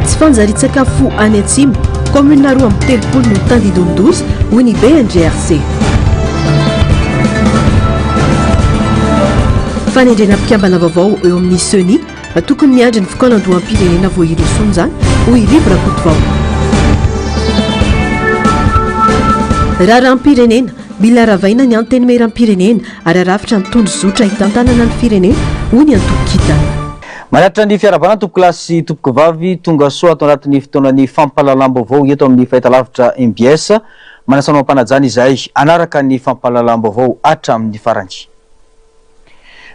ratsy fanjaritsakafo any Atsimo commune roa amby telopolo no tandidon-dozy hoy ny BNGRC. Fanendrena mpikambana vaovao eo amin'ny Sony tokony miandry ny fokonan-doham-pirenena vao iresony izany hoy Libra Kotovao. Raharam-pirenena mila ravaina ny anteny meram-pirenena ary arafitra ny tondro zotra hitantanana ny firenena hoy ny antoko-kitana. Manatra ny fiarabana tompo klasy tompoka vavy tonga soa ato anatin'ny fotoanany fampahalalam-baovao eto amin'ny fahitalavitra MBS manasana mampanajana izay anaraka ny fampahalalam-baovao hatramin'ny farany.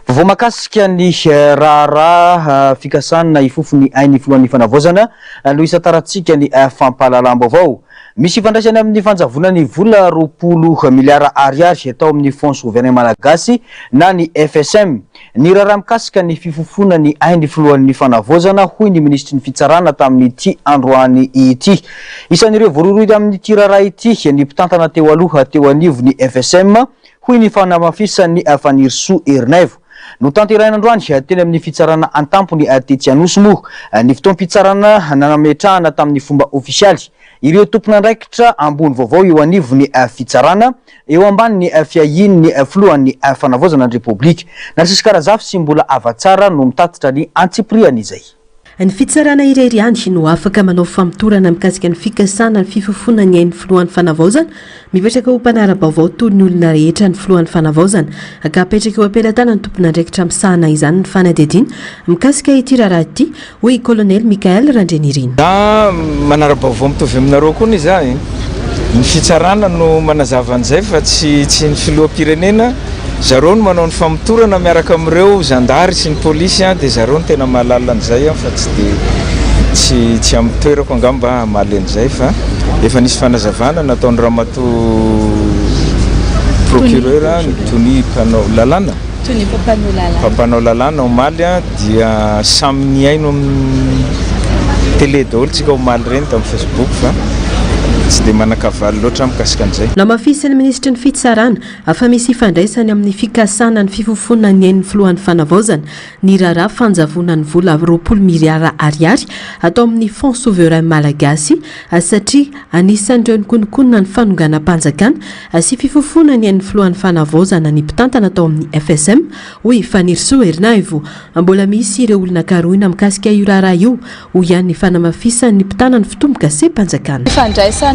Vaovao makasika ny raharaha fikasana ifofony ainy filohan'ny fanavozana no isataratsika ny fampahalalam-baovao. Misy ifandraisany amin'ny fanjavonany vola 20 miliara ariary atao amin'ny fonds gouvernement malagasy na ny FSM. Ny raharaha mikasika ny fifofona ny ainy filohan'ny fanavozana hoy ny ministry ny fitsarana tamin'ny ity androany ity. Isan'ireo voaroroy amin'ny raharaha ity ny mpitantana teo aloha teo anivo ny FSM hoy ny fanamafisany Fanirisoa Erinaivo. No tanterain'androany teny amin'ny fitsarana antampony Tetianosy moa ny fotoam-pitsarana nanametrahana tamin'ny fomba ofisialy. Ireo tompon'andraikitra ambony vaovao eo anivony fitsarana eo ambany ny fiahin'ny filohan'ny fanavozana ny Republika. Narcisy Karazafy sy mbola avatsara no mitatitra ny antsipriany izay. Ny fitsarana irery any no afaka manao famitorana mikasika ny fikasana ny fifofona ny ainy filohan'ny fanavaozana mipetraka ho mpanara-baovao toy ny olona rehetra ny filohan'ny fanavaozana ka apetraka eo ampelatana ny tompon'andraikitra misahana izany ny fanadidina mikasika ity raharaha ity hoy Colonel Michael Randrenirina. Manara-baovao mitovy aminareo koa izany. Ny fitsarana no manazava an'izay fa tsy ny filoham-pirenena. Zareo no manao ny famitorana miaraka amin'ireo zandary sy ny polisy dia zareo no tena mahalala an'izay fa tsy amin'ny toerako angamba hamaly an'izay fa efa nisy fanazavana nataon'ny ramatoa procureur Tony mpanao lalàna. Mpanao lalàna omaly dia samy niaino amin'ny télé daholo tsika omaly reny tamin'ny Facebook fa tsy dia manakavaly loatra mikasika an'izay. Namafisy ny ministry ny fitsarana afa misy ifandraisany amin'ny fikasana ny fifofona ny ainy filohan'ny fanavaozana ny raharaha fanjavona ny vola 20 miliara ariary atao amin'ny fonds souverain malagasy satria anisan'ireo ny konokonona ny fanonganam-panjakana sy fifofona ny ainy filohan'ny fanavaozana ny mpitantana atao amin'ny FSM hoy Fanirisoa Erinaivo. Mbola misy ireo olona karohina mikasika io raharaha io ho ihany ny fanamafisany ny mpitana ny fitomboka sy mpanjakana.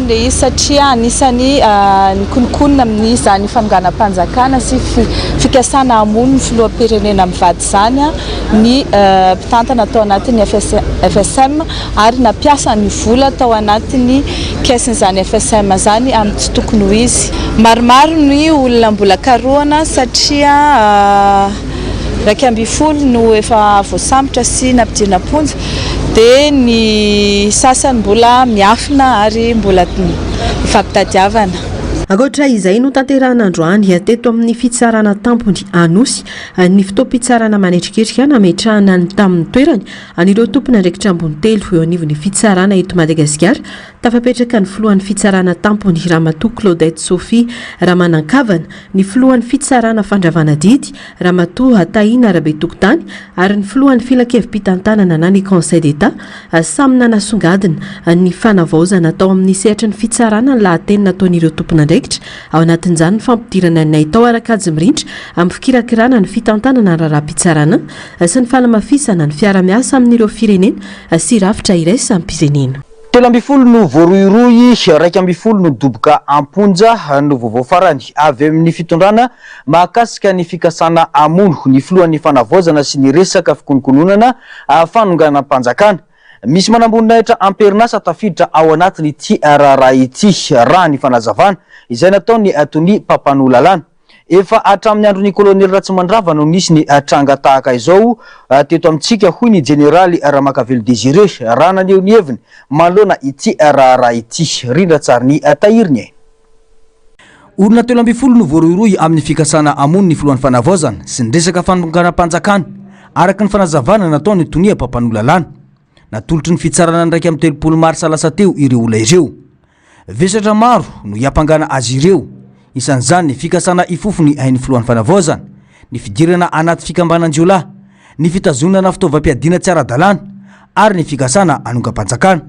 Le satria anisany ny konokonona amin'ny zany fanonganam-panjakana sy fikasana amony ny filoham-pirenena mivady zany ny mpitantana atao anatin'ny FSM ary nampiasa ny vola tao anatin'ny kesin'izany FSM zany amin'ny tsy tokony ho izy. Maromaro ny olona mbola karohana satria 120 no efa voasambotra sy nampidirina ponja dia ny sasany mbola miafina ary mbola mifampitadiavana. Ankoatra izay no tanteran'androany teto amin'ny fitsarana tampony Anosy ny fotoam-pitsarana manetriketrika nametrahana ny tamin'ny toerany anireo tompon'andraikitra ambony telo eo anivon'ny fitsarana eto Madagasikara tafapetraka ny filohan'ny fitsarana tampony Ramatoa Claudette Sophie Ramanankavana, ny filohan'ny fitsarana fandravana didy Ramatoa Taina Rabetokotany ary ny filohan'ny filakevim-pitantanana na ny Conseil d'État samy nanasongadina ny fanavaozana atao amin'ny sehatra ny fitsarana ny lahateny nataon'ireo tompon'andraikitra ao anatin'izany ny fampidirana ny tao arakajy mirindra amin'ny fikirakirana ny fitantanana raharaha-pitsarana sy ny fahalamafisana ny fiara-miasa amin'ireo firenena sy rafitra iray sampizenena. 17 no voaroiroy, 12 no doboka amponja no vaovao farany avy amin'ny fitondrana mahakasika ny fikasana amono ny filohan'ny fanavaozana sy ny resaka fikonokononana fanonganam-panjakana. Misy manamboninaitra amperinasa tafiditra ao anatiny ity raharaha ity raha ny fanazavana izay nataony Tony Papan'Olalana. Efa hatramin'ny andron'ny kolonely Ratsimandrava no nisy ny tranga tahaka izao teto amintsika hoy ny generaly Ramakavelo Désiré raha naneho ny heviny manoloana ity raharaha ity rindra tsara ny tahiriny. Olona 12 no voaroiroy amin'ny fikasana amono ny filohan'ny fanavaozana sy ny resaka fanonganam-panjakana araka ny fanazavana nataony Tony Papan'Olalana. Natolotry ny fitsarana ndraiky amin'ny 30 marsa lasa teo ireo olona ireo. Vesatra maro no iapangana azy ireo. Isan'izany ny fikasana ifofony ainy filohan'ny fanavaozana, ny fidirana anaty fikambananjiolahy, ny fitazonana fitaovam-piadiana tsy ara-dalàna ary ny fikasana anonga-panjakana.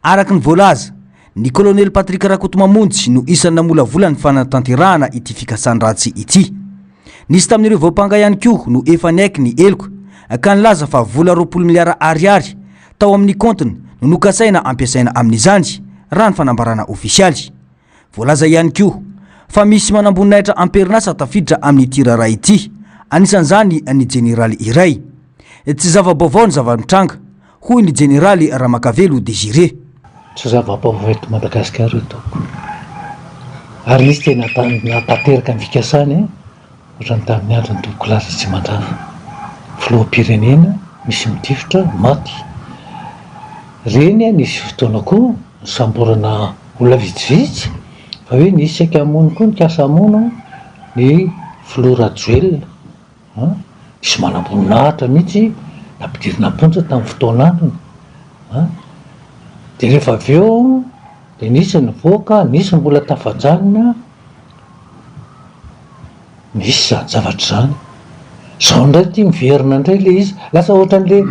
Araka ny voalaza, ny kolonely Patrick Rakotomamonjy no isan'ny namolavolany fanatanterahana ity fikasana ratsy ity. Nisy tamin'ireo vaopanga ihany koa no efa naiky ny eloko ka nilaza fa vola 20 miliara ariary tao amin'ny kontiny no nokasaina ampiasaina amin'izany raha ny fanambarana ofisialy. Voalaza ihany koa fa misy manamboninahitra amperinasa tafiditra amin'ny tirara ity, anisan'izany ny jeneraly iray. Tsy zava-baovao ny zava-mitranga, hoy ny jeneraly Ramakavelo Désiré. Tsy zava-baovao eto Madagasikara eto. Ary izy tena natanteraka ny fikasany ohatrany tamin'ny androny Douglas tsy mandrava. Filoham-pirenena misy mitifitra maty. Reny nisy fotoana koa samborana olona vitsivitsy fa hoe nisy saika hamono koa nikasa hamono ny filoha Judicial. Misy manamboninahitra mihitsy nampidirina ponja tamin'ny fotoana androny. Dia rehefa avy eo dia nisy nivoaka, nisy mbola tafajanona, misy zany zavatra zany. Zao ndray tia miverina indray le izy, lasa ohatran'le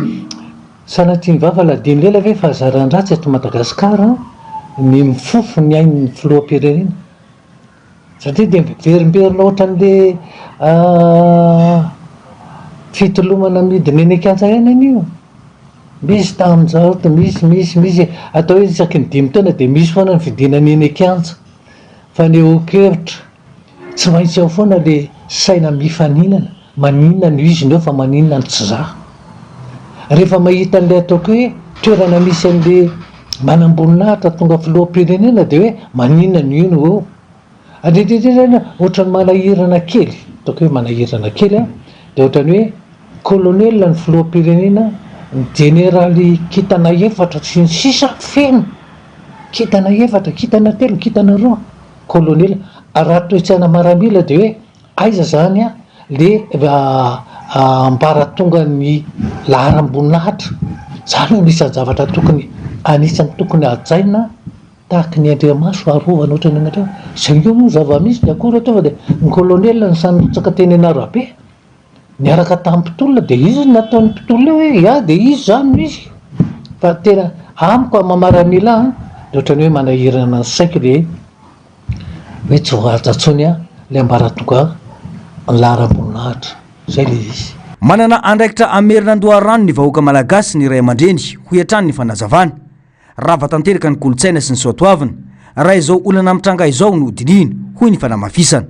sanatiny vava ladino lela ve fahazarany ratsy eto Madagasikara ny mifofo ny ain'ny filoham-pirenena. Satria dia miverimberina ohatran'le fitolomana midiny eny an-kianja ihany an'io. Misy tamin'izao misy atao hoe isaky ny 5 taona dia misy foana ny fidinany eny an-kianja. Fa ny okevitra tsy maintsy ao foana le saina mifaninana, maninona ny izy neo fa maninona ny tsy za. Rehefa mahita an'ilay ataoko hoe toerana misy an'le manamboninahitra tonga filoham-pirenena dia hoe maninona ny ino eo. Adredredrena ohatran'ny manahirana kely, ataoko hoe manahirana kely dia ohatran'ny hoe kolonely ny filoham-pirenena, ny jeneraly kitana efatra sy ny sisa feno, kitana efatra, kitana telo, kitana roa, kolonely. Raha toe-tsaina maramila dia hoe aiza zany le ambaratonga ny laharam-boninahitra. Zany hoe misy zavatra tokony anisan'ny tokony hajaina tahaka ny Andriamaso arovana ohatrany anateo. Zay io moa zava-misy ny akory atao dia ny kolonely ny sanotsaka teny Anarabe niaraka tamin'ny mpitolona dia izy nataon'ny mpitolona hoe ia dia izy zany misy. Fa tena amiko mamaramila dia ohatrany hoe manahirana ny saiko le hoe tsy voajantsony le ambaratonga ny laharam-boninahitra. Zay le izy. Manana andraikitra amerina andoharano ny vahoaka malagasy ny ray aman-dreny ho hiatrany ny fanazavana. Rava tanteraka ny kolotsaina sy ny soatoavina raha izao olana mitranga izao no dininy hoy ny fanamafisana.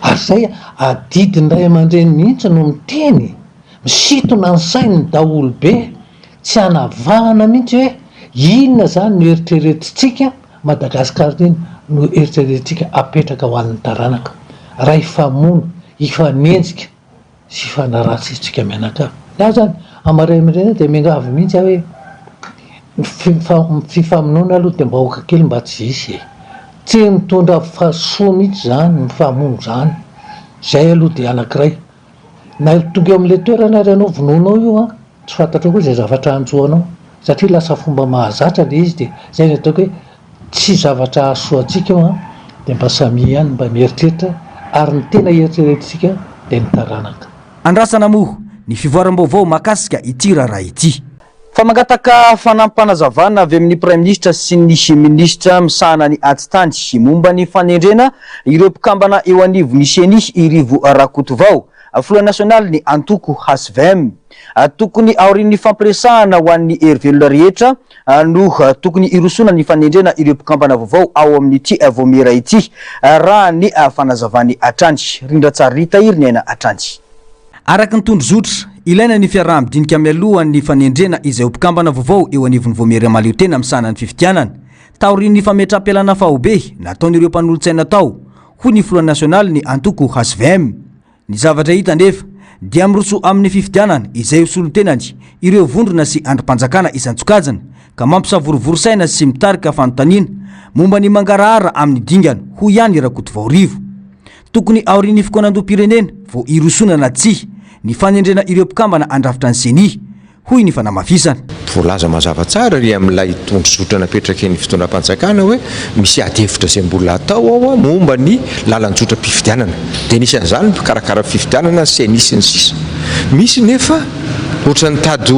Ary zay adidiny ray aman-dreny mihitsy no miteny, misitona ny sainy ny daholo be, tsy hanavahana mihitsy hoe inona zany no eritreretintsika Madagasikara iny no eritreretintsika apetraka ho an'ny taranaka. Raha ifamono, ifanenjika sy ifanaratsy isika mianakavy. Iaho zany amaray aman-dreny dia miangavy mihitsy hoe fifamonoana aloha dia mba hoaka kely mba tsy hisy. Tsy mitondra fahasoa mihitsy zany mifamono zany. Zay aloha dia anankiray. Na tonga eo amin'ilay toerana ary anao vononao io tsy fantatra koa izay zavatra anjoanao. Satria lasa fomba mahazatra le izy dia zay ny ataoko hoe tsy zavatra ahasoantsika io dia mba samy ihany mba mieritreritra ary ny tena eritreretintsika dia ny taranaka. Andrasana moa ny fivoaram-baovao mahakasika ity raharaha ity. Fa mangataka fanampanazavana avy amin'ny Prime Ministre sy ny Ministre misahana ny atitany momba ny fanendrena ireo mpikambana eo anivon'ny Seny irivo Rakotovao. Flot national ny antoko hasvem tokony aorin'ny fampiresahana ho an'ny hery rehetra no tokony irosona ny fanendrena ireo mpikambana vaovao ao amin'ity vomera ity raha ny fanazavany atrany rindratsara ritahiry ny aina atrany. Araka ny tondro zotra ilaina ny fiaraha-midinika mialohan'ny fanendrena izay ho mpikambana vaovao eo anivon'ny vomery malio tena misana ny fifidianana taorin'ny fametra-pialana fahobe nataon'ireo mpanolontsaina tao hoy ny Flot national ny antoko hasvem. Ny zavatra hita nefa dia miroso amin'ny fifidianana izay hosolontenany ireo vondrona sy andrim-panjakana isan-tsokajana ka mampisavorovorosaina sy mitarika fanontaniana momba ny mangarahara amin'ny dingana ho ihany Rakotovao rivo. Tokony aorin'ny fikonan-doam-pirenena vao irosonana tsy ny fanendrena ireo mpikambana andrafitra ny Seny hoy ny fanamafisana. Voalaza mazava tsara ry amin'ilay tondro zotra napetraka ny fitondram-panjakana hoe misy adevitra izay mbola atao ao momba ny lalan-tsotra-pifidianana dia nisy an'izany mpikarakara fifidianana Seny sy ny sisa. Misy nefa ohatrany tady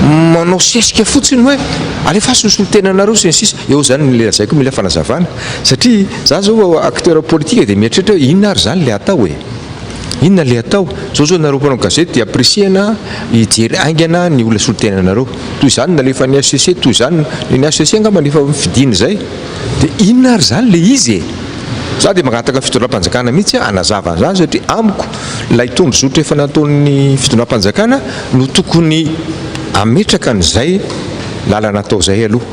manao sesika fotsiny hoe alefa sy nisolotenanareo sy ny sisa eo zany le lazaiko mila fanazavana satria za zao acteur politique dia mieritreritra hoe inona ary zany le atao hoe inona le atao zao nareo mpanao gazety dia appréciena hijery aingana ny olona solotenanareo toy izany nalefa ny HCC toy izany ny HCC angamba nefa fidiny zay dia inona ary zany le izy za dia magataka fitondram-panjakana mihitsy anazava an'izany satria amiko lay tondro zotra efa nataon'ny fitondram-panjakana no tokony ametraka an'izay lalana atao zay aloha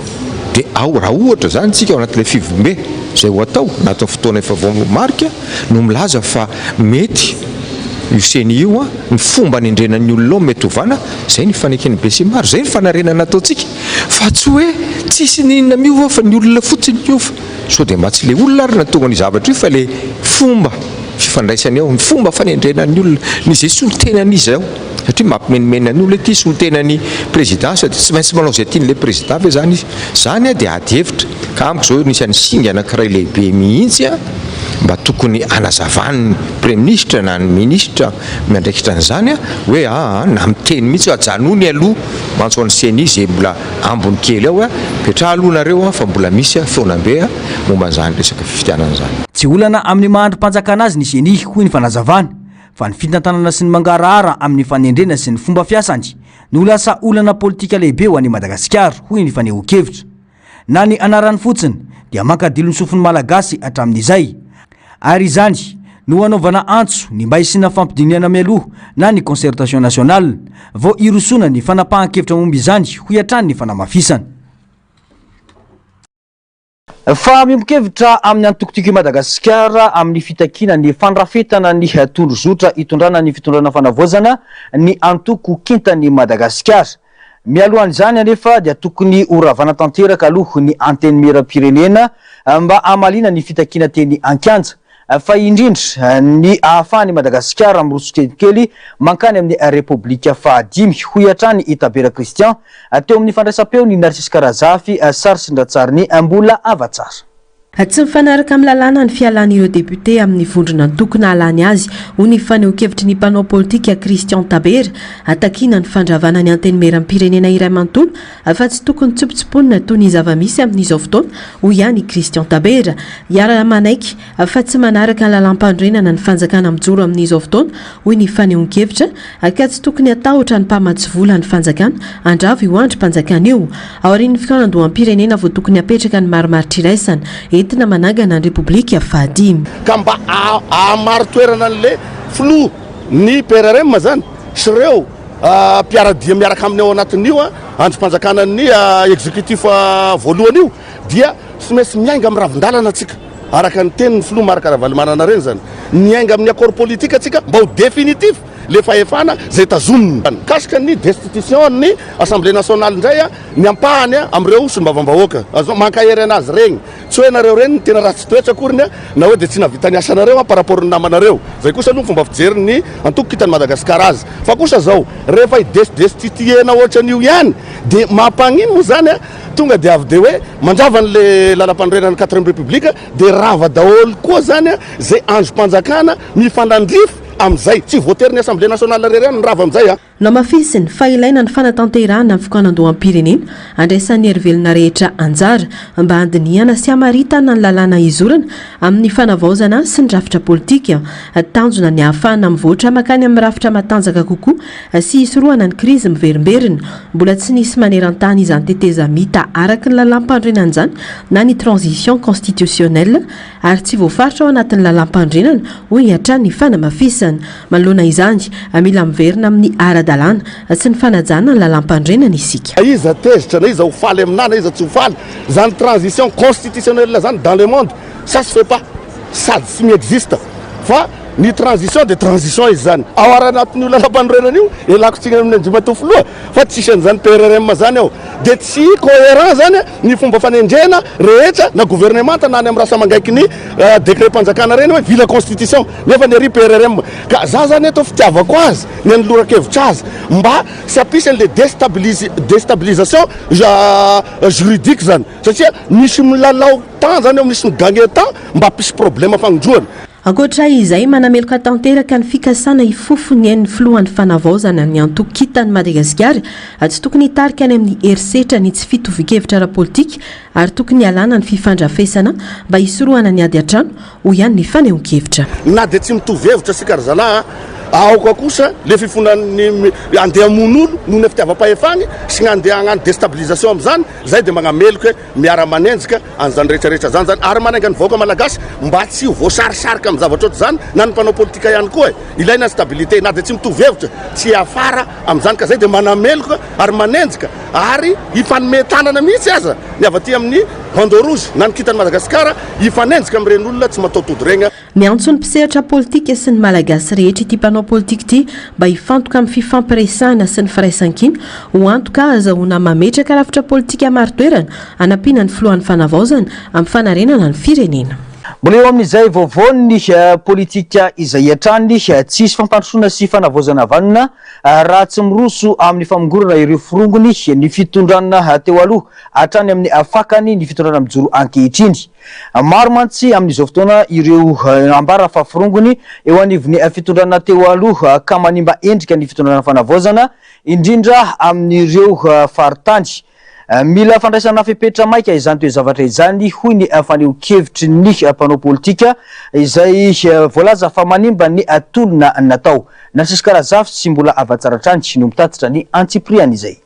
dia raha ohatra zany tsika ao anatin'ilay fivombe zay ho atao anatin'ny fotoana efa vao marika no milaza fa mety io seny io a ny fomba nendrenan'ny olona ao mety hovana zay ny fanekeny be sy maro zay ny fanarenana ataontsika fa tsy hoe tsisy ninona miova fa ny olona fotsiny miova so dia mba tsy le olona ary natonga ny zavatra io fa le fomba fifandraisany ao ny fomba fanendrenan'ny olona ny zay solontenan'izy ao satria mampimenimena ny olona ity solontenany président sady tsy maintsy manao zay tian'le président ve zany izy zany a dia ady hevitra ka amiko zao nisan'ny singa anankiray lehibe mihitsy a mba tokony anazavany premier ministre na ny ministre miandraikitra an'izany a hoe na miteny mihitsy ajanony aloha mantso ny seny izy mbola ambony kely ao a petraha alohanareo a fa mbola misy a feonambe a momba an'izany resaka fifitianana zany tsy olana amin'ny mahandrom-panjakana azy ny seny hoy ny fanazavana fa ny fitantanana sy ny mangarahara amin'ny fanendrena sy ny fomba fiasany no lasa olana politika lehibe ho an'i Madagasikara hoy ny faneho-kevitra na ny anarany fotsiny dia mankadilo ny sofiny malagasy hatramin'izay ary izany no anaovana antso ny mba hisina fampidiniana mialoha na ny concertation nationale vao irosona ny fanapahan-kevitra momba izany ho hatrany ny fanamafisana fa miombon-kevitra amin'ny antokotiko i Madagasikara amin'ny fitakina ny fandrafetana ny tondro zotra hitondrana ny fitondrana fanavozana ny antoko kintany Madagasikara mialohan'izany anefa dia tokony horavana tanteraka aloha ny anteny meram-pirenena mba amalina ny fitakina teny Ankianja fa indrindra ny ahafahany Madagasikara mirosokelikely mankany amin'ny Repoblika fahadimy ho hatrany Itabera Christian teo amin'ny fandraisam-peo ny Narcisse Karazafy sary sindratsariny mbola avatsara tsy mifanaraka amin'ny lalàna ny fialan'ireo député amin'ny vondrona tokony halany azy ho ny faneho-kevitry ny mpanao politika Christian Tabera atakina ny fandravana ny anteny meram-pirenena iray manontolo fa tsy tokony tsopotsoponina toy ny zava-misy amin'izao fotoana ho ihany Christian Tabera iara-manaiky fa tsy manaraka ny lalam-pandrenana ny fanjakana mijoro amin'izao fotoana hoy ny faneho-kevitra ka tsy tokony atahotra ny mpamatsy vola ny fanjakana andravo io andro mpanjakana io aorian'ny fikanandoham-pirenena vao tokony apetraka ny marimaritra iraisana entina manangana ny Repoblika fahadimy ka mba amaro toerana an'le flou ny PRRM zany sy ireo mpiaradia miaraka amin'ny ao anatin'io androm-panjakana ny exécutif voalohany io dia sy maintsy miainga amin'ny ravindalana atsika araka ny tenin'ny flou maraka ravalimanana reny zany miainga amin'ny accord politique atsika mba ho définitif le fahefana zay tazomina kasika ny destitution ny assemblée nationale ndray ny ampahany amreo sy mbavambahoaka azo mankahery anazy regny tsy hoe nareo reny tena raha tsy toetra akoriny na hoe de tsy navitany asanareo par rapport ny namanareo zay kosa aloha fomba fijery ny antoko kitany Madagasikara azy fa kosa zao rehefa destituena ohatran'io ihany de mampagnino zany tonga de avy de hoe mandrava an'le lalam-pandrenan'ny 4e République de rava daholo koa zany zay androm-panjakana mifanandrify am'izay tsy voatery ny assemblée nationale rerany rava am'izay no mafisiny fa ilaina ny fanatanterahana amin'ny fikanandoham-pirenena andraisan'ny hery-velona rehetra anjara mba handinihana sy hamaritana ny lalàna izorana amin'ny fanavaozana sy ny rafitra politika tanjona ny ahafahana mivoatra makany amin'ny rafitra matanjaka kokoa sy hisorohana ny krizy miverimberina mbola tsy nisy maneran-tany izany teteza mita araka ny lalam-pandrenana izany na ny transition constitutionnelle ary tsy voafaritra ao anatin'ny lalam-pandrenana ho hiatran'ny fanamafisana manoloana izany mila miverina amin'ny dalana sy ny fanajana ny lalam-pandrenana isika iza tezitra na iza ho faly aminana na iza tsy ho faly zany transition constitutionnelle zany dans le monde ça se fait pas sady tsy miexiste fa ny transition de transition izy zany ao aranatin'io lalam-pandrenana io elako tsika amin'ny andrimatofoloa fa tsisy an'izany PRRM zany ao de tsy cohérent zany ny fomba fanendrena rehetra na gouvernemanta na any amin'ny rasa mangaiky ny décret mpanjakana reny hoe vila constitution nefa ny ary PRRM ka za zany eto fitiavako azy ny anolora-kevitra azy mba sy apisy an'le déstabilisation juridique zany satria misy milalao temps zany ao misy migagné temps mba apisy problème fagnondroana Ankoatra izay manameloka tanteraka ny fikasana ifofony ny filohan'ny fanavaozana ny antokitany Madagasikara tsy tokony hitarika any amin'ny herisetra ny tsy fitovikevitra ara-politika ary tokony alana ny fifandrafesana mba hisorohana ny ady an-trano ho ihany ny fanehoan-kevitra. Na dia tsy mitovy hevitra sika zalahy aoka kosa le fifonan'ny andeha mon'olo noho ny fitiavam-pahefany sy ny andeha hagnano déstabilisation amin'izany zay dia magnameloka miara-manenjika an'izany rehetrarehetra zany ary manainga ny vahoaka malagasy mba tsy ho voasarisarika amin'ny zavatra ohatry zany na ny mpanao politika ihany koa ilaina ny stabilité na dia tsy mitovy hevitra tsy afara amin'izany ka zay dia manameloka ary manenjika ary ifanometanana mihitsy aza ny avy aty amin'ny bandeau rouge na ny kitany Madagasikara ifanenjika amin'ireny olona tsy mataotody regny. Miantso ny mpisehatra politika sy ny malagasy rehetra ity mpanao politika ity mba hifantoka amin'ny fifampiresahana sy ny firaisan-kina ho antoka azahoana mametraka rafitra politika maro toerana hanampiana ny filohan'ny fanavaozana amin'ny fanarenana ny firenena. Mbola eo amin'izay vaovao ny politika izay hatrany tsisy fampandrosoana sy fanavaozana vanona raha tsy miroso amin'ny famongorana ireo firongony ny fitondrana teo aloha hatrany amin'ny afakany ny fitondrana mijoro ankehitriny. Maro mantsy amin'izao fotoana ireo ambara fa firongony eo anivon'ny fitondrana teo aloha ka manimba endrika ny fitondrana fanavaozana indrindra amin'ireo faritany. Mila fandraisana fepetra maika izany toe zavatra izany hoy ny faneho-kevitry ny mpanao politika izay voalaza fa manimba ny atolona natao. Natsisy karazafy sy mbola avatsaratrany no mitatitra ny Aprily izay.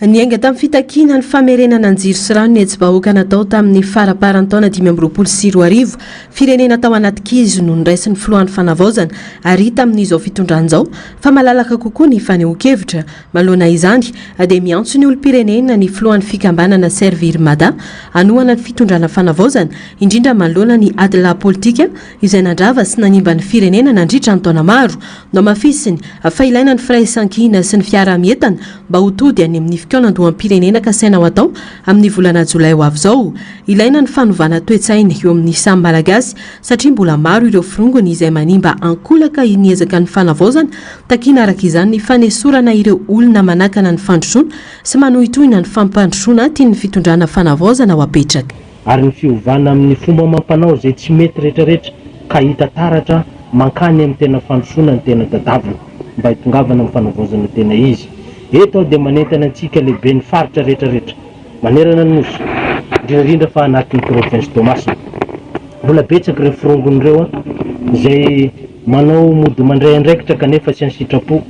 Niainga tamin'ny fitakina ny famerenana anjiro sy rano ny etsy-bahoaka natao tamin'ny faraparan-taona 2024 firenena tao anaty kizy no niraisin'ny filohan'ny fanavaozana ary tamin'izao fitondran'izao fa malalaka kokoa ny faneho-kevitra malohana izany dia miantso ny olom-pirenena ny filohan'ny fikambanana servir mada anohana ny fitondrana fanavaozana indrindra manoloana ny adila politika izay nandrava sy nanimba ny firenena nandritra ny taona maro no mafisiny fa ilaina ny firaisan-kina sy ny fiara-mientana mba ho tody any amin'ny firenena ka saina ho atao amin'ny volana Jolay ho avy izao. Ilaina ny fanovana toe-tsaina eo amin'ny samy malagasy satria mbola maro ireo firongony izay manimba ankolaka niezaka ny fanavaozana takina araka izany ny fanesorana ireo olona manakana ny fandrosoana sy manohitohina ny fampandrosoana tiany fitondrana fanavaozana ho apetraka. Ary ny fiovana amin'ny fomba mampanao izay tsy mety rehetrarehetra ka hita taratra mankany amin'ny tena fandrosoana ny tena tadavina mba hitongavana amin'ny fanavaozana tena izy. Eto dia manentana antsika lehibe ny faritra rehetrarehetra manerana ny nosy indrindra fa anatin'ny province Tomasina. Mbola betsaka ireo firongony ireo izay manao mody mandray andraikitra kanefa tsy ansitrapo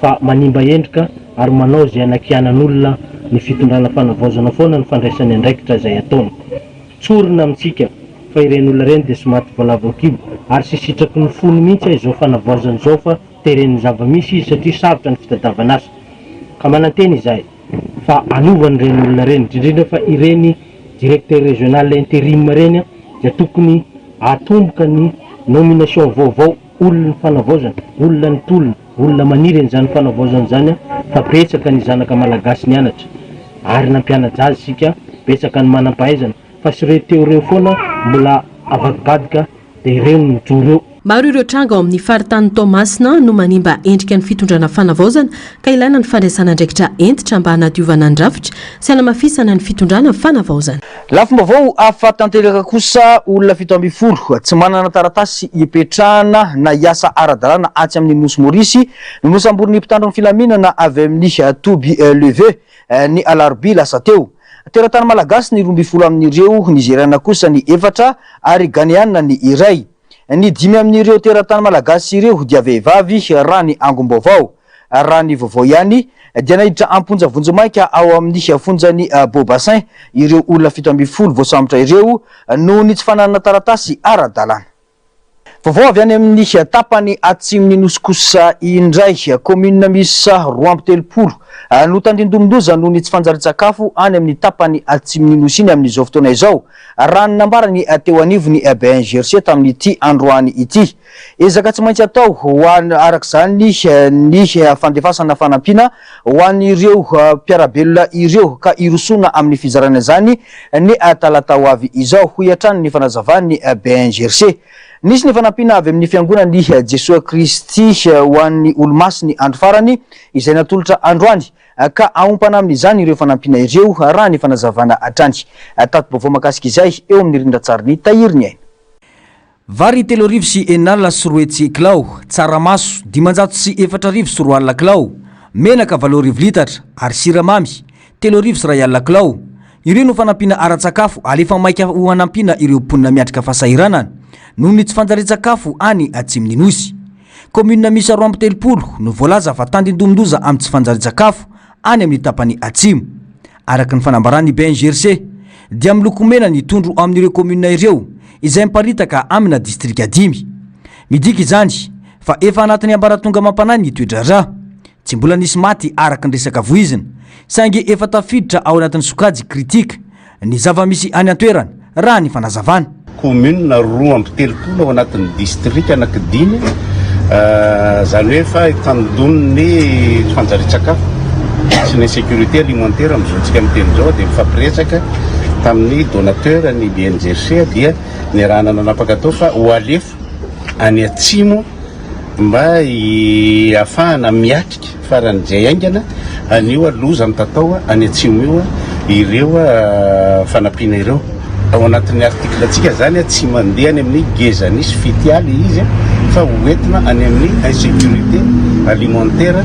fa manimba endrika ary manao izay anakianan'olona ny fitondrana fanavaozana foana ny fandraisany andraikitra izay ataony. Tsorina amintsika fa ireny olona ireny dia somaty voalavo kibo ary sisitraky ny fony mihitsy izao fanavaozana izao fa teren'ny zava-misy izy satria sarotra ny fitadiavana azy. Ka mananteny izahay fa anovany ireny olona ireny indrindra fa ireny directeur régional intérim ireny dia tokony atomboka ny nomination vaovao olona fanavaozana, olona nitolona, olona maniry an'izany fanavaozana izany fa betsaka ny zanaka malagasy nianatra ary nampianatra azy sika betsaka ny manam-pahaizana fa sy ireo teo ireo foana mbola avadibadika dia ireo ny mijoro eo. Maro ireo tranga ao amin'ny faritany Tomasina no manimba endrika ny fitondrana fanavaozana ka ilaina ny fandraisana andraikitra entitra mba hanadiovana ny rafitra sy hanamafisana ny fitondrana fanavaozana. Lafim-baovao afa-tanteraka kosa olona 17 tsy manana taratasy ipetrahana na iasa ara-dalàna atsy amin'ny nosy Maurice no nosamboriny mpitandro ny filaminana avy amin'ny toby levé ny alarobia lasa teo. Teratany malagasy ny 12 amin'ireo nizerana kosa ny 4 ary ganiana ny iray. Ny 5 amin'ireo teratany malagasy ireo dia vehivavy raha ny angom-baovao. Raha ny vaovao ihany dia nahiditra amponjavonjomaika ao amin'ny fonjany Beaubassin ireo olona 17 voasambotra ireo no ny tsy fananana taratasy ara-dalàna. Vaovao avy any amin'ny tapany atsimony nosy kosa indray commune misy 2 no tandrindomondoza no ny tsy fanjari-tsakafo any amin'ny tapany atsimony nosy iny amin'izao fotoana izao. Raha ny nambarany teo anivony BNGRC tamin'ity androany ity. Ezaka tsy maintsy atao ho arak'izany ny fandefasana fanampina ho an'ireo mpiarabelona ireo ka irosona amin'ny fizarana izany ny talata ho avy izao ho iatrany ny fanazavany BNGRC. Nisy ny fanampina avy amin'ny fiangonan'ny Jesoa Kristy ho an'ny olomasiny andro farany izay natolotra androany ka aompana amin'izany ireo fanampina ireo raha ny fanazavana atrany. Tato-baovao makasika izay eo amin'ny rindran-tsariny tahiriny aina. vary 3 sy 4 sy 7 kilao, tsaramaso 500 sy 4 sy 4 kilao, menaka 8 litatra ary siramamy 3 sy 1 kilao. Ireo no fanampina ara-tsakafo alefa maika ho anampina ireo mponina miatrika fahasahiranana noho ny tsy fanjarian-tsakafo any Atsimon'ny Nosy. Commune misy 23 no voalaza fa tandindomindoza amin'ny tsy fanjarian-tsakafo any amin'ny tapany Atsimo. Araka ny fanambarany BNGRC dia miloko mena ny tondro amin'ireo commune ireo izay miparitaka amina distrika 5. Midika izany fa efa anatin'ny ambaratonga mampanany ny toedrarà. Tsy mbola nisy maty araka ny resaka voizina, saingy efa tafiditra ao anatin'ny sokajy kritika ny zava-misy any an-toerana raha ny fanazavana. Commune 2 ao anatin'ny distrika anankidimy, zany hoe fa tandoniny fanjarian-tsakafo sy ny sécurité alimentaire amin'izao amin'ny teny izao dia mifampiresaka tamin'ny donateur ny BNGRC dia ny raha nanapaka atao fa ho alefa any Atsimo mba ahafahana miatrika faran'izay aingana anio loza ny tatao any Atsimo io ireo fanampiana ireo. Ao anatin'ny article atsika zany tsy mandeha any amin'ny geza nisy fitialy izy fa hoentina any amin'ny insécurité alimentaire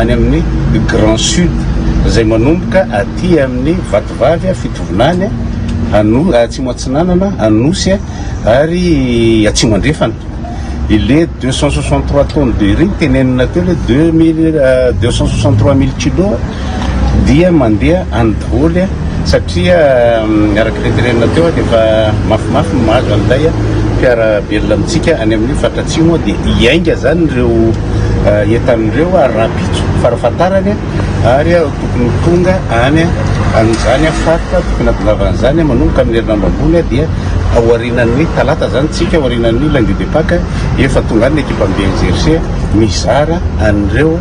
any amin'ny Grand Sud zay manomboka aty amin'ny Vatovavy fitovinany Atsimo Atsinanana Anosy ary Atsimo Andrefana. Il est 263 tonnes de riz tenenina teo le 263 000 kilos dia mandeha andoly satria araka le tenenina teo dia fa mafimafy mahazo an'ilay mpiara-belona amintsika any amin'ny Fatatsimo dia iainga zany ireo entan'ireo rapitso farafatarany ary tokony tonga any amin'izany faritra tokony adolavan'izany manomboka amin'ny herinandro dia aorinan'ny talata zany tsika aorinan'ny lundi de Pâques efa tonga any ekipa BNGRC mizara an'ireo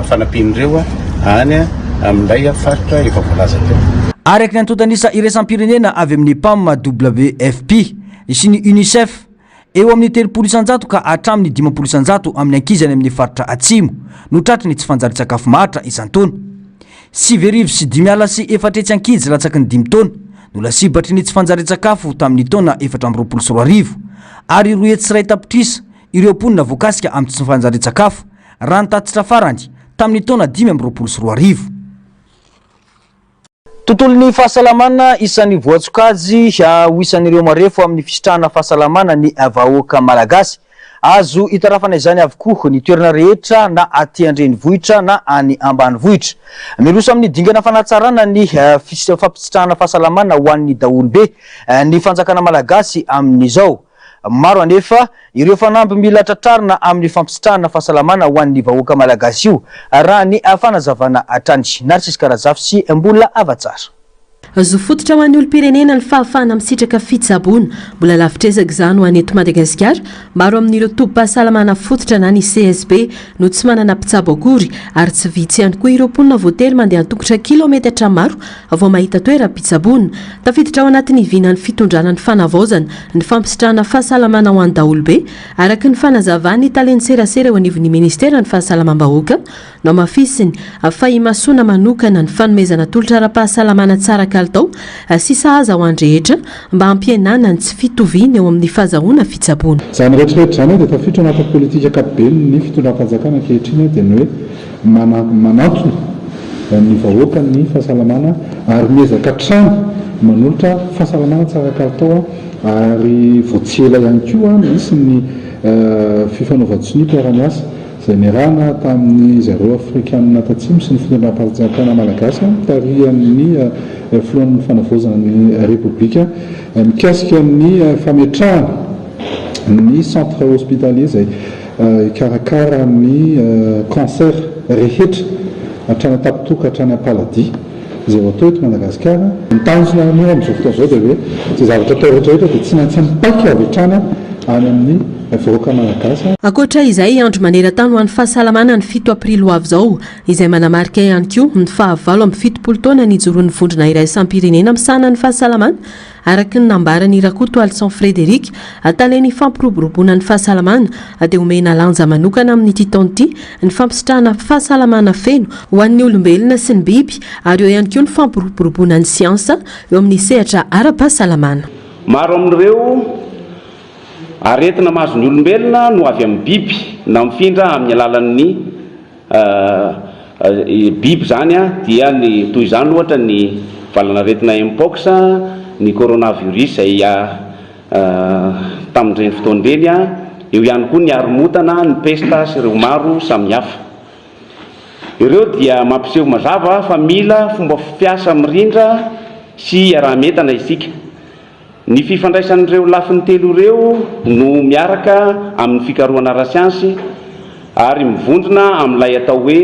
fanampian'ireo any amin'ilay faritra efa voalaza teo. Araka ny antotanisa iraisam-pirenena avy amin'ny PAM WFP sy ny UNICEF eo amin'ny 30% ka hatramin'ny 50% amin'ny ankizany amin'ny faritra Atsimo no tratry ny tsy fanjarian-tsakafo mahatra isan-taona. 7 sy 5 sy 4 ankizy latsaky ny 5 taona no lasibatry ny tsy fanjarian-tsakafo tamin'ny taona 2024 ary 2 sy 1 tapitrisa ireo mponina voakasika amin'ny tsy fanjarian-tsakafo raha nitatitra farany tamin'ny taona 2023. Tontolon'ny fahasalamana isan'ny voatsokajy ho isan'ireo marefo amin'ny fisitrahana fahasalamana ny vahoaka malagasy. Azo hitarafana izany avokoa ny toerana rehetra na aty andrenivohitra na any ambanivohitra. Miroso amin'ny dingana fanatsarana ny fampisitrahana fahasalamana ho an'ny daholobe ny fanjakana malagasy amin'izao. Maro anefa ireo fanampy mila tratrarina amin'ny fampisitrahana fahasalamana ho an'ny vahoaka malagasy io raha ny fanazavana atrany naritsy karazafy sy mbola avatsara. Azo fototra ho an'ny olo-pirenena ny fahafahana misitraka fitsaboana mbola lavitresaka izany ho any eto Madagasikara. Maro amin'ireo tobim-pahasalamana fototra na ny CSB no tsy manana mpitsabo akory ary tsy vitsy ihany koa ireo mponina voatery mandeha an-tongotra kilometatra maro vao mahita toeram-pitsaboana. Tafiditra ao anatin'ny vinan'ny fitondrana ny fanavaozana ny fampisitrahana fahasalamana ho an'ny daholobe araka ny fanazavany taleny serasera eo anivon'ny ministera ny fahasalamam-bahoaka no mafisiny fa imasona manokana ny fanomezana tolotra ara-pahasalamana tsara kalitao sy sahaza ho andrehetra mba hampihenana ny tsy fitoviana eo amin'ny fahazahoana fitsaboana. Zany rehetrarehetra zany dia tafiditra anatin'ny politika ankapobeny ny fitondram-panjakana ankehitriny dia ny hoe manantona ny vahoaka ny fahasalamana ary miezaka hatrany manolotra fahasalamana tsara kalitao ary voatsela ihany koa misy ny fifanaovan-tsony mpiara-miasa izay niarahana tamin'ny zareo afrikanina tatsimo sy ny fitondram-panjakana malagasy tarihan'ny filohan'ny fanavaozana ny repoblika mikasika ny fametrahana ny centre hospitalier izay ikarakara ny cancer rehetra hatrany tapitoka hatrany ampaladi izay atao eto Madagasikara. Ny tanjona moa amin'izao fotoana izao dia hoe zay zavatra atao rehetrarehetra dia tsy maintsy mipaika avy hatrany any amin'ny vahoaka malagasy. Ankoatra izay andro maneran-tany ho an'ny fahasalamana ny 7 Aprily ho avy izao izay manamarika ihany koa ny 7 taona nijoroan'ny vondrona iray isam-pirenena misahana ny fahasalamana araka ny nambarany Rakoto Alison Frederic taleny fampiroboroboana ny fahasalamana dia omena lanja manokana amin'ity taona ity ny fampisitrahana fahasalamana feno ho an'ny olombelona sy ny biby ary eo ihany koa ny fampiroboroboana ny siansa eo amin'ny sehatra ara-pahasalamana. Maro amin'ireo aretina mahazo ny olombelona no avy amin'ny biby na mifindra amin'ny alalan'ny biby zany dia ny toy izany ohatra ny valanaretina mpox, ny coronavirus zay tamin'ireny fotoan'ireny eo ihany koa ny aromotana, ny pesta sy ireo maro samihafa. Ireo dia mampiseho mazava fa mila fomba fiasa mirindra sy arahametana isika. Ny fifandraisan'ireo lafiny telo ireo no miaraka amin'ny fikarohana ara-siansy ary mivondrona amin'ilay atao hoe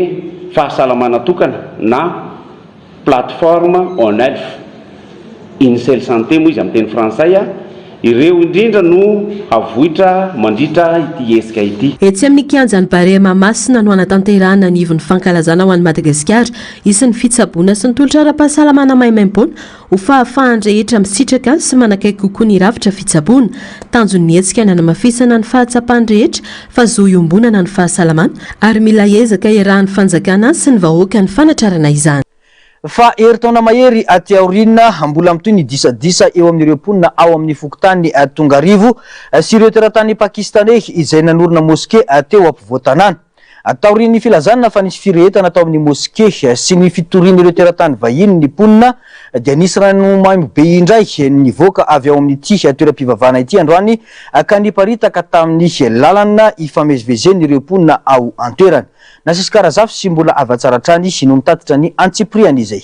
fahasalamana tokana na plateforme en elf, une seule santé moa izy amin'ny teny frantsay. Ireo indrindra no avoitra mandritra ity hetsika ity. Etsy amin'ny kianjan'ny Barema Masina no anatanterahana ny ivon'ny fankalazana ho an'ny Madagasikara isan'ny fitsaboana sy ny tolotra ara-pahasalamana maimaim-poana ho fahafahany rehetra misitraka sy manakaiky kokoa ny ravitra fitsaboana. Tanjon'ny hetsika ny anamafisana ny fahatsapany rehetra fa zo iombonana ny fahasalamana ary mila ezaka iarahan'ny fanjakana sy ny vahoaka ny fanatrarana izany. Fa eritaona mahery aty aoriana mbola mitoy ny disadisa eo amin'ireo mponina ao amin'ny fokotany Tongarivo sy ireo teratany pakistanais izay nanorina moské teo ampovoan-tanàna. Taorian'ny filazana fa nisy firehetana tao amin'ny moské sy ny fitorian'ireo teratany vahiny ny mponina dia nisy ranomaimbo be indray nivoaka avy ao amin'ity toeram-pivavahana ity androany ka niparitaka tamin'ny lalana ifamezivezen'ireo mponina ao an-toerana. Nasisy karazafy sy mbola avatsaratrany no mitatitra ny Aprily izay.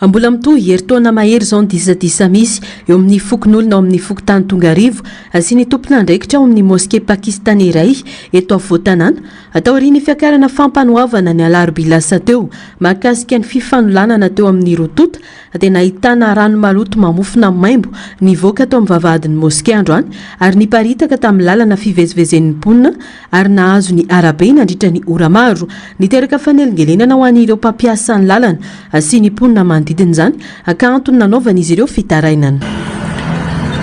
Mbola mitohy heritaona mahery zao ny disadisa misy eo amin'ny fokon'olona ao amin'ny fokotany Tongarivo sy ny tompona andraikitra ao amin'ny moské pakistanais iray eto afovoan-tanàna. Atao aorian'ny fiakarana fampanohavana ny alarobia lasa teo mahakasika ny fifanolanana teo amin'ny rotota dia nahitana rano maloto mamofona maimbo nivoaka tao amin'ny vavahadin'ny moské androany ary niparitaka tamin'ny lalana fivezivezen'ny mponina ary nahazo ny arabe nandritra ny ora maro niteraka fanelingelenana ho an'ireo mpampiasa ny lalana sy ny mponina manodidina izany ka antony nanaovana izy ireo fitarainana.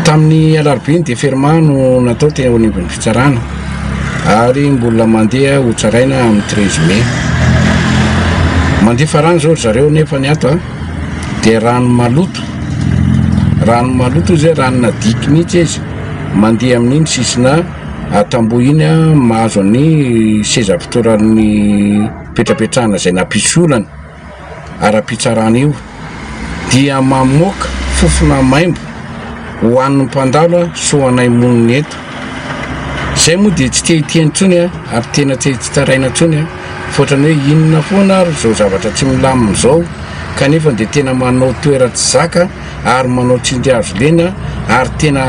Tamin'ny alarobia dia fermano natao teo anivon'ny fitsarana ary mbola mandeha ho tsaraina amin'ny 13 mai. Mandefa rano zao zareo nefa ny ato dia rano maloto izay ranona diky mihitsy izy mandeha amin'iny sisina tamboho iny mahazo ny seza fitoran'ny petrapetrahana izay nampisolana ara-pitsarana io dia mamoaka fofona maimbo ho an'ny mpandala soanay moniny eto. Izay moa dia tsy tehiteny ntsony ary tena tsy taraina ntsony fotrany hoe inona foana ary zao zavatra tsy milamina zao kanefa dia tena manao toera-tsy zaka ary manao tsindry azo lena ary tena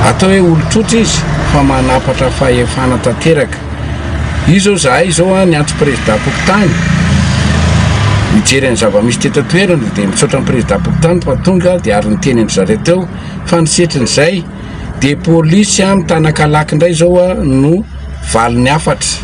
atao hoe olotrotra izy fa manapatra fahefana tanteraka. Io zao zahay zao ny antso président pokotany mijery ny zava-misy tetatoerana dia misaotra ny président pokotany fa tonga dia ary ny teny ny zareo teo fa nisetrin'izay dia polisy mitanakalaky indray zao no valiny afatra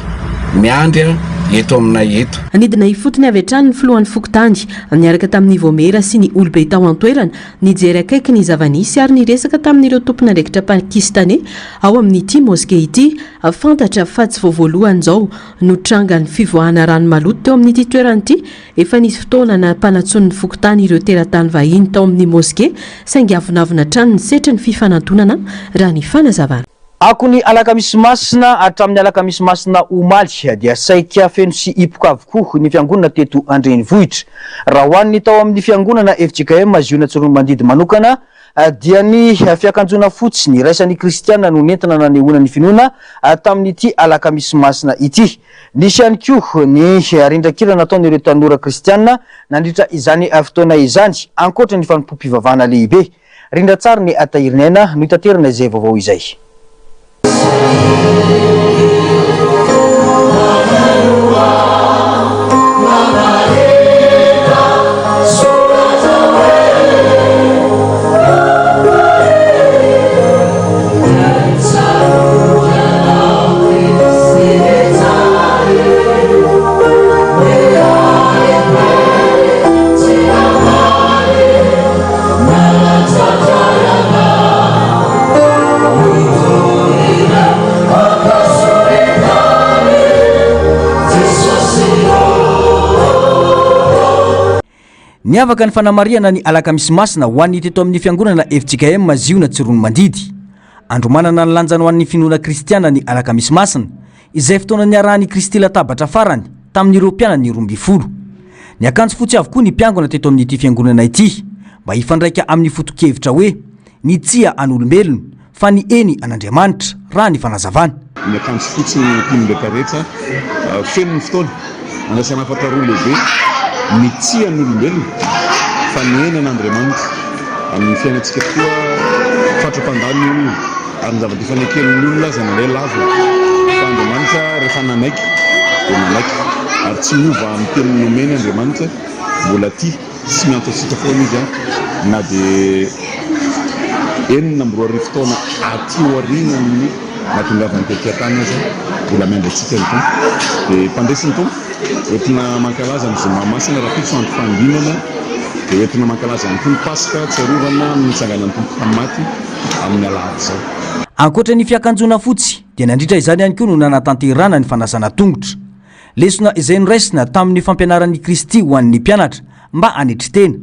miandry eto aminay eto. Anidina ifotony avy hatrany ny filohan'ny fokotany niaraka tamin'ny vomera sy ny olobe tao an-toerana nijery akaiky ny zava-nisy ary niresaka tamin'ireo tompona andraikitra pakistanais ao amin'ity moské ity fantatra fa tsy voavoalohany zao no tranga ny fivoahana rano maloto teo amin'ity toerana ity. Efa nisy fotoana na mpanatsony ny fokotany ireo teratany vahiny tao amin'ny moské saingy avinavina trano ny setra ny fifanantonana raha ny fanazavana. Akony alakamisy masina hatramin'ny alakamisy masina omaly dia saika feno sy ipoka avokoa ny fiangonana teto Andrenivohitra. Raha hoan'ny tao amin'ny fiangonana FJKM Ziona Tsorono Mandidy manokana dia ny fiakanjona fotsiny raisan'ny kristiana no nentina nanehoana ny finoana tamin'ity alakamisy masina ity. Nisy ihany koa ny rindrakira nataon'ireo tanora kristiana nandritra izany fotoana izany ankoatra ny fanompom-pivavahana lehibe. Rindratsara ny atahirinena no itaterana izay vaovao izay. Niavaka ny fanamariana ny alakamisy masina ho an'ny teto amin'ny fiangonana FJKM Ziona Tsorono Mandidy. andro manana ny lanjany ho an'ny finoana kristiana ny alakamisy masina izay fotoana ny arahany Kristy latabatra farany tamin'ireo mpianany 12. Ny akanjo fotsy avokoa ny mpiangona teto amin'ity fiangonana ity mba hifandraika amin'ny foto-kevitra hoe ny tsia an'olombelona fa ny eny an'Andriamanitra raha ny fanazavana. Ny akanjo fotsy ny mpiangonana rehetra feno ny fotoana anasana fataroa lehibe ny tsia an'olombelona fa ny eny an'Andriamanitra amin'ny fiainantsika tokoa fatrapandany olona ary ny zava-ty faneken'ny olona aza nalay lavo fa Andriamanitra rehefa nanaiky dia nanaiky ary tsy miova amin'ny teniny nomeny Andriamanitra mbola ty sy mianto antsika foana izy na dia enina amby 2 fotoana aty aoriana amin'ny natongavany tetỳ-tany aza mbola miandry antsika ny tompo dia mpandresiny tompo entina mankalaza ny zoma masina raha pitso andro fandinana dia entina mankalaza ny tompo pasika tsarovana mitsangana ny tompo tamaty amin'ny alahady zao. Ankoatra ny fiakanjona fotsy dia nandritra izany ihany koa no nanatanterana ny fanasana tongotra. Lesona izay noraisina tamin'ny fampianaran'ny Kristy ho an'ny mpianatra mba hanetry tena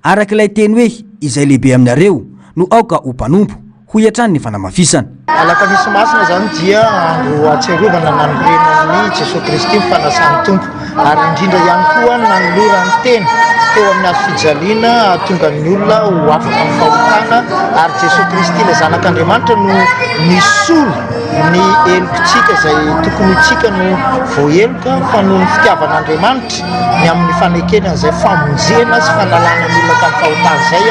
arak'ilay teny hoe izay lehibe aminareo no aoka ho mpanompo ho hiatrany ny fanamafisana. Alakamisy masina zany dia andro atserovana nanorenan'ny Jesosy Kristy mifanasany tompo ary indrindra ihany koa nanolorany teny teo amin'ny azo fijaliana tonga ny olona ho afaka amin'ny fahotana ary Jesosy Kristy ilay zanak'Andriamanitra no misolo ny elokitsika izay tokony tsika no voaheloka fa noho ny fitiavan'Andriamanitra ny amin'ny fanekena izay famonjena sy fanalana ny olona tamin'ny fahotana izay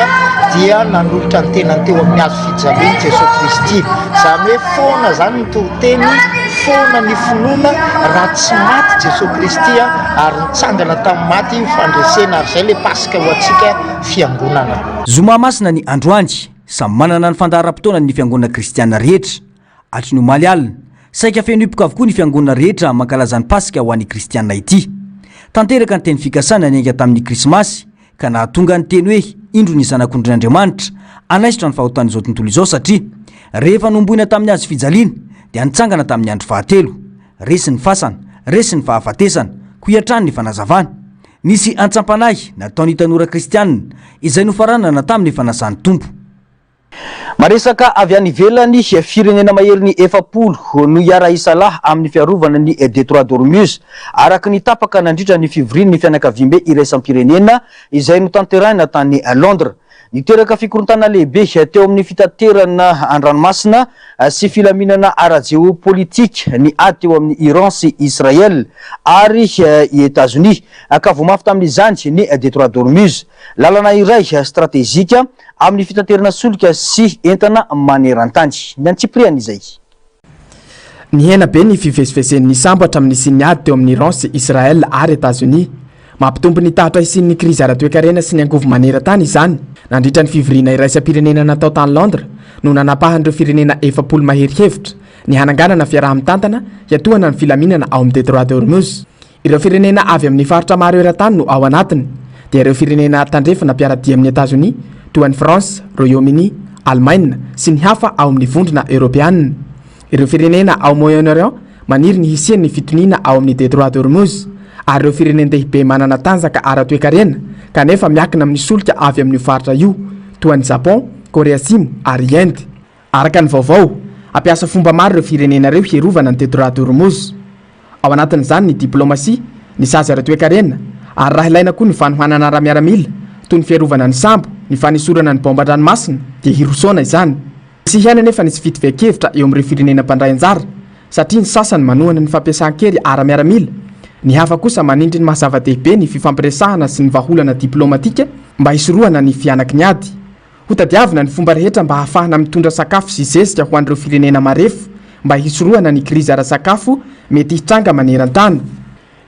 dia nanolotra ny tenany teo amin'ny azo fijaliana Jesosy Kristy zany hoe foana zany ny toroteny foana ny finoana raha tsy maty Jesosy Kristy ary nitsangana tamin'ny maty fandresena ary zay le pasika ho antsika fiangonana. Zoma masina ny androany samy manana ny fandaharam-potoana ny fiangonana kristiana rehetra atry ny omaly alina saika feno hipoka avokoa ny fiangonana rehetra mankalaza ny pasika ho an'ny kristiana ity. Tanteraka ny teny fikasana ny ainga tamin'ny krismasy ka nahatonga ny teny hoe indro ny zanak'Andriamanitra anaisitra ny fahotan'izao tontolo izao satria rehefa nomboina tamin'ny azo fijaliana dia nitsangana tamin'ny andro fahatelo resy ny fasana resy ny fahafatesana ko hiatrany ny fanazavana. Nisy antsampanahy nataony tanora kristianina izay nofaranana tamin'ny fanasany tompo. Maresaka avy any ivelany firenena mahery ny 700 no iara isalahy amin'ny fiarovana ny Détroit d'Ormuz araka ny tapaka nandritra ny fivoriany ny fianakaviam-be iraisam-pirenena izay notanterahina tany Londres. Niteraka fikorontana lehibe teo amin'ny fitaterana an-dranomasina sy filaminana ara-geopolitika ny ady teo amin'ny Iran sy Israel ary États-Unis ka vomafy tamin'izany ny Détroit d'Ormuz lalana iray stratégique amin'ny fitaterana solika sy entana maneran-tany. Ny Aprily izay. Ny hena be ny fivezivezen'ny sambo hatramin'ny siny ady teo amin'ny Iran sy Israel ary États-Unis mampitombo ny tahatra isin'ny krizy ara-toe-karena sy ny angovo maneran-tany izany. Nandritra ny fivoriana iraisam-pirenena natao tany Londres no nanapahan'ireo firenena 700 mahery hevitra ny hananganana fiaraha-mitantana hiatohana ny filaminana ao amin'ny Détroit d'Ormuz. Ireo firenena avy amin'ny faritra maro eran-tany no ao anatiny dia ireo firenena tandrefana mpiaradia amin'ny États-Unis toa ny France, Royaume-Uni, Allemagne sy ny hafa ao amin'ny vondrona Europeanina. Ireo firenena ao Moyen-Orient maniry ny hisian'ny fitoniana ao amin'ny Détroit d'Ormuz ary ireo firenena lehibe manana tanjaka ara-toe-karena kanefa miakina amin'ny solika avy amin'ny faritra io toa ny Japon, Korea Atsimo ary Inde. Araka ny vaovao, ampiasa fomba maro ireo firenena ireo hierovana ny Détroit d'Ormuz. Ao anatin'izany ny diplomasia, ny sazy ara-toe-karena ary raha ilaina koa ny fanohanana ara-miaramila toy ny fiarovana ny sambo, ny fanisorana ny bomba an-dranomasina dia hirosona izany. Sy hiaina nefa nisy fitovekevitra eo amin'ireo firenena mpandray anjara satria ny sasany manohana ny fampiasan-kery ara-miaramila, ny hafa kosa manindry ny mahazava-dehibe ny fifampiresahana sy ny vaholana diplomatika mba hisorohana ny fianaky ny ady. Hotadiavina ny fomba rehetra mba hahafahana mitondra sakafo sy zezika ho an'ireo firenena marefo mba hisorohana ny krizy ara-sakafo mety hitranga maneran-tany.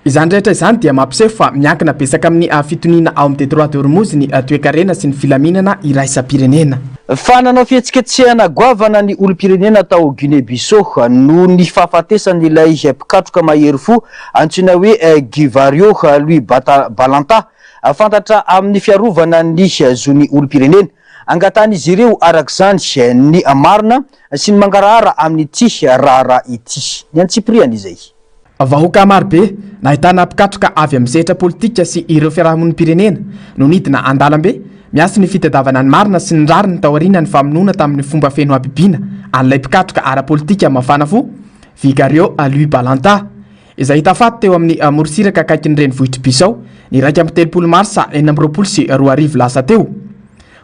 Izany rehetra izany dia mampiseho fa miankina betsaka amin'ny fitoniana ao amin'ny Détroit d'Ormuz ny toe-karena sy ny filaminana iraisam-pirenena. Fa nanao fihetsiketsehana goavana ny olom-pirenena tao Guinée-Bissau no ny fahafatesan'ilay mpikatroka mahery fo antsoina hoe Guivario Louis Balanta fantatra amin'ny fiarovana ny zony olom-pirenena. Angatan'izy ireo arak'izany ny marina sy ny mangarahara amin'ny ity raharaha ity. Ny Aprily izay. Vahoaka marobe nahitana mpikatroka avy amin'ny sehatra politika sy ireo fiarahamonim-pirenena no nidina an-dalambe miaso ny fitadiavana ny marina sy ny rariny taoriana ny famonoana tamin'ny fomba feno abibiana an'ilay mpikatroka ara-politika mafana fo Vigario Louis Balanta izay hita faty teo amin'ny morosiraka akaiky ny renivohitry Bissau ny 2 marsa 2024 lasa teo.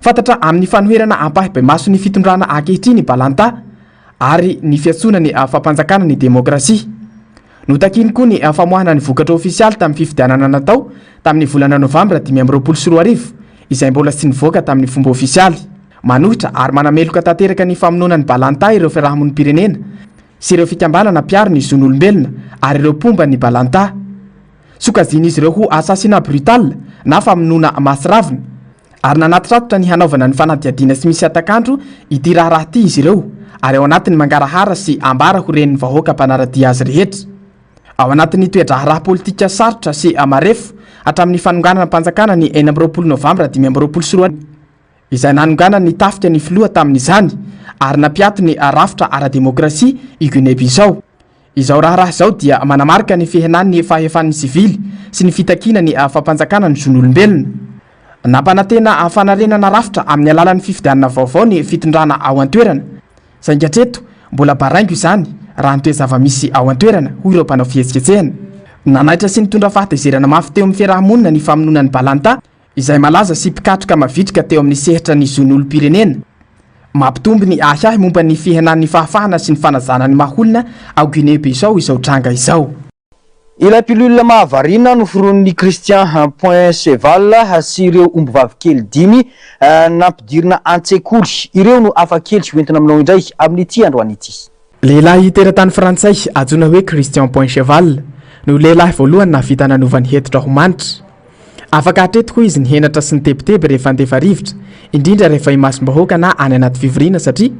Fantatra amin'ny fanoherana ampahy maso ny fitondrana ankehitriny Balanta ary ny fiatsonany fampanjakana ny demokrasia. Notakiny koa ny famoahana ny vokatra ofisialy tamin'ny fifidianana natao tamin'ny volana Novambra 2024 izay mbola tsy nivoaka tamin'ny fomba ofisialy. Manohitra ary manameloka tanteraka ny famonoana ny Balanta ireo fiarahamonimpirenena sy ireo fikambanana piaro ny zon'olombelona ary ireo pomba ny Balanta. Sokajiny izy ireo ho assassinat brutal na famonoana masiravina ary nanatiratotra ny hanaovana ny fanadihadiana sy misy atakandro ity raharaha ity izy ireo ary ao anatiny mangarahara sy ambara ho ren'ny vahoaka mpanaradia azy rehetra. Ao anatin'ny toedraharaha politika sarotra sy amarefo hatramin'ny fanonganana mpanjakana ny 20 Novambra 2024 izay nanongana ny tafika ny filoha tamin'izany ary napiato ny rafitra ara-demokrasia i Guinée-Bissau. Izao raharaha izao dia manamarika ny fihenan'ny fahefan'ny sivily sy ny fitakina ny fampanjakana ny zon'olombelona. Nampanantena fanarenana rafitra amin'ny alalan'ny fifidianana vaovao ny fitondrana ao an-toerana. Saingy hatreto mbola baraingo izany raha ny toe-zava-misy ao an-toerana hoy ireo mpanao fihetsiketsehana. Nanaitra sy nitondra fahatezerana mafy teo amin'ny fiarahamonina ny famonoana ny Balanta izay malaza sy mpikatroka mavitrika teo amin'ny sehatra ny zon'olom-pirenena. Mampitombo ny ahiahy momba ny fihenan'ny fahafahana sy ny fanazana ny maholona ao Guinée-Bissau izao tranga izao. Ilay pilule mahavarina noforon'ny Christian Point Cheval sy ireo ombivavy kely 5 nampidirina an-tsekoly. Ireo no afakely sy hoentina aminao indray amin'ity androany ity. Lehilahy teratany frantsay ajona hoe Christian Point Cheval no lehilahy voalohany navita nanovany hetotra ho manitra. Afaka hatretiko izy ny henatra sy ny tebiteby rehefa andefa rivotra, indrindra rehefa imasom-bahoaka na any anaty fivoriana satria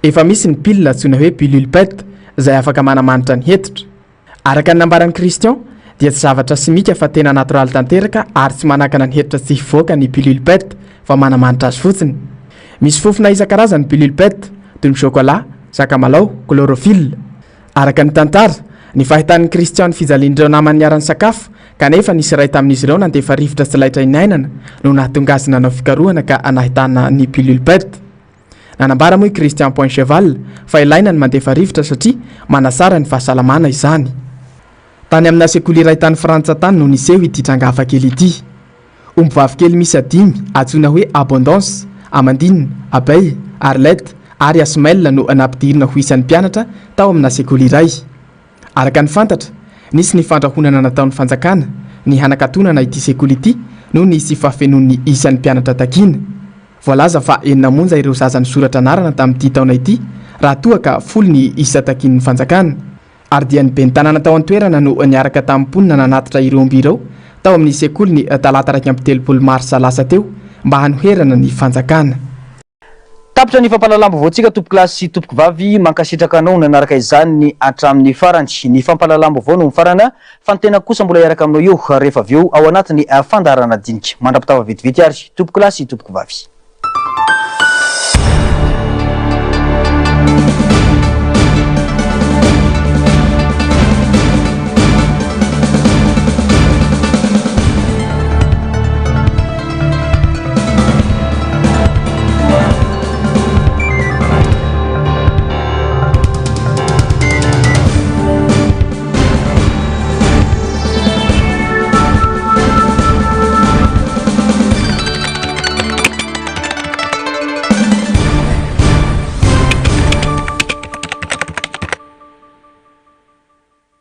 efa misy ny pilule ajona hoe pilule pet izay afaka manamanitra ny hetotra. Araka ny nambaran'ny Christian dia tsy zavatra simika fa tena natoraly tanteraka ary tsy manakana ny hetotra tsy hivoaka ny pilule pet fa manamanitra azy fotsiny. Misy fofona isan-karazany pilule pet toy ny chocolat, sakamalao, chlorophylle. Araka ny tantara, ny fahitan'ny Christian fijalian'ireo namany niara-ny sakafo kanefa nisy ray tamin'izy ireo nandefa rivotra tsy laitra inainana no nahatonga azy nanao fikarohana ka nahitana ny pilule pet. Nanambara moa i Christian Point Cheval fa ilaina ny mandefa rivotra satria manasara ny fahasalamana izany. Tany amina sekoly iray tany Frantsa tany no niseho ity tranga hafakely ity. Ombivavy kely misy 5 antsoina hoe Abondance, Amandine, Abeille, Arlette ary Asmel no nampidirina ho isan'ny mpianatra tao amina sekoly iray. Araka ny fantatra, nisy ny fandrahonana nataon'ny fanjakana ny hanakatonana ity sekoly ity no nisy fafenon'ny isan'ny mpianatra takina. Voalaza fa 9 monja ireo zaza nisoratra anarana tamin'ity taona ity raha toa ka folo ny isa takin'ny fanjakana. Ary dia ny ben'ny tanàna tao an-toerana no niaraka tamin'ny mponina nanatitra ireo omby ireo tao amin'ny sekoly ny talata 3 marsa lasa teo mba hanoherana ny fanjakana. Tapitra ny fampalalambo voantsika tompoko lasy sy tompoko vavy mankasitraka anao nanaraka izany ny atramin'ny farany. Ny fampalalambo vao no mifarana fa ny tena kosa mbola iaraka aminao eo rehefa avy eo ao anatin'ny fandaharana dinika mandrapitava vetivety ary tompoko lasy sy tompoko vavy.